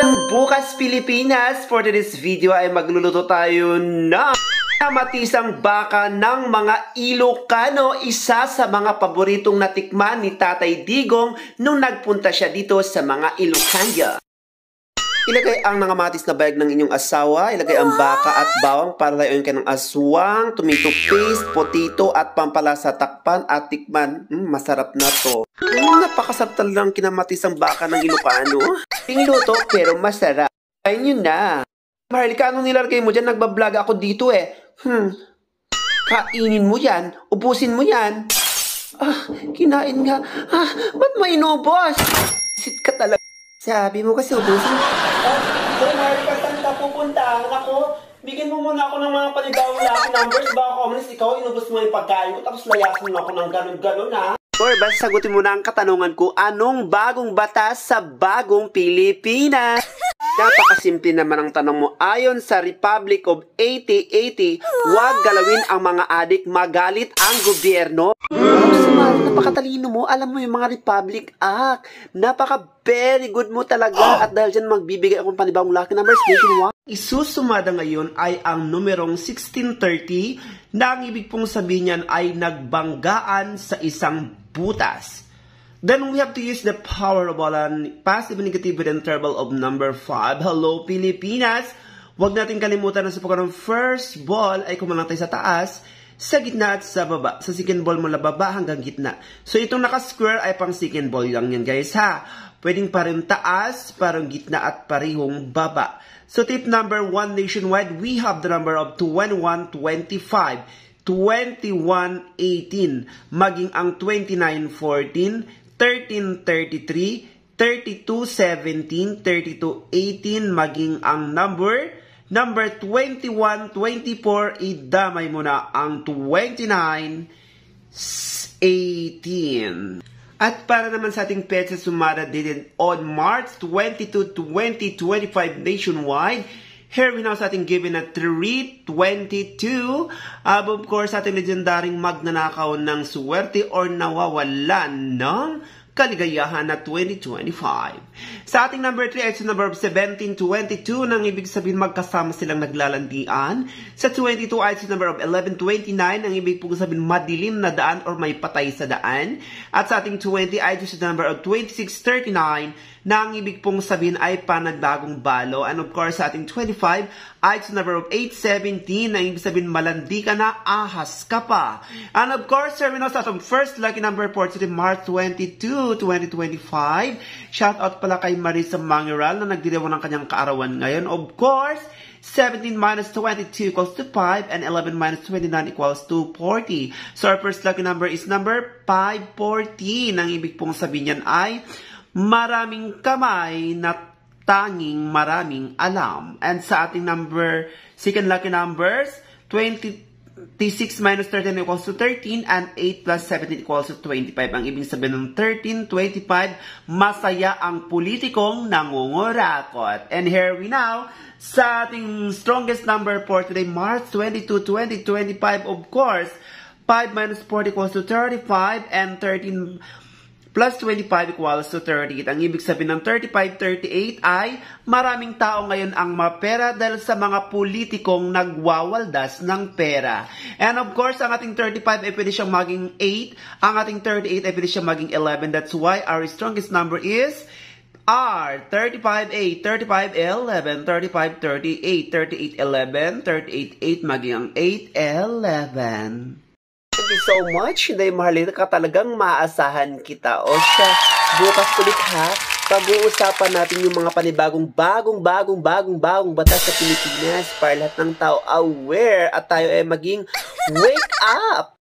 Bukas Pilipinas, for today's video ay magluluto tayo ng matisang baka ng mga Ilocano, isa sa mga paboritong natikman ni Tatay Digong nung nagpunta siya dito sa mga Ilocania. Ilagay ang nangamatis na bayag ng inyong asawa, ilagay ang baka at bawang para layuin ka ng aswang, tomato paste, potato at pampalasa, takpan at tikman. Masarap na to. Napakasarap talagang kinamatis ang baka ng Ilocano. Pingluto pero masarap. Ayun yun na. Maharlika, anong nilalagay mo dyan? Nagbablog ako dito eh. Kainin mo yan. Ubusin mo yan. Kinain nga. Ba't may inubos? Sit ka talaga. Sabi mo kasi ubusin. Maharlika, saan ka pupunta? Ako, bigyan mo muna ako ng mga panibawang lucky numbers. Baka communist, ikaw inubos mo yung pagkain ko. Tapos layasin mo ako ng ganun-ganun ha. Or basta sagutin mo na ang katanungan ko, anong bagong batas sa bagong Pilipinas? Napakasimple naman ang tanong mo. Ayon sa Republic of 8080, huwag galawin ang mga adik, magalit ang gobyerno. Napakatalino mo. Alam mo yung mga Republic Act. Very good mo talaga. At dahil dyan magbibigay akong panibagong lucky numbers. Isusumada ngayon ay ang numerong 1630 na ang ibig pong sabihin niyan ay nagbanggaan sa isang butas. Then we have to use the power of positive, negative, with interval of number 5. Hello, Pilipinas! Huwag natin kalimutan na sa pagkaroon ng first ball ay kumalang tayo sa taas, sa gitna at sa baba. Sa second ball mula baba hanggang gitna. So itong naka-square ay pang second ball lang yan guys ha. Pwedeng parang taas, parang gitna at parehong baba. So tip number 1 nationwide, we have the number of 2125, 2118, maging ang 2914, 1333, 3217, 3218, maging ang number 2124, idamay mo na ang 2918. At para naman sa ating petsa sumara dated on March 22, 2025 nationwide, here we now sa ating given na 322. Of course, sa ating legendaring magnanakaw ng swerte or nawawalan ng kaligayahan na 2025. Sa ating number 3 ay sa number of 1722 nang ibig sabihin magkasama silang naglalandian. Sa 22 ay sa number of 1129 nang ibig pong sabihin madilim na daan or may patay sa daan. At sa ating 20 ay sa number of 2639 na ang ibig pong sabihin ay panagbagong balo. And of course, sa ating 25 ay sa number of 817 na ibig sabihin malandi ka na, ahas ka pa. And of course, sir, we know sa atong first lucky number for today, March 22, 2025. Shout out pala kay Marisa Mangiral na nagdirewa ng kanyang kaarawan ngayon. Of course, 17 minus 22 equals to 5 and 11 minus 29 equals to 40. So our first lucky number is number 540. Ang ibig pong sabihin yan ay maraming kamay na tanging maraming alam. And sa ating second lucky numbers, 26 minus 13 equals to 13 and 8 plus 17 equals to 25. Ang ibig sabihin ng 13, 25, masaya ang politikong nangungurakot. And here we now, sa ating strongest number for today, March 22, 2025, of course, 5 minus 4 equals to 35 and 13 plus 25 equals to 38. Ang ibig sabihin ng 35-38 ay maraming tao ngayon ang mapera dahil sa mga politikong nagwawaldas ng pera. And of course, ang ating 35 ay pwede siyang maging 8. Ang ating 38 ay pwede siyang maging 11. That's why our strongest number is R. 35-8, 35-11, 35-38, 38-11, 38-8, maging ang 8-11. Thank you so much. Hindi, Maharlika, ka talagang maaasahan kita. O siya, bukas ulit ha. Pag-uusapan natin yung mga panibagong bagong batas sa Pilipinas para lahat ng tao aware at tayo ay maging wake up!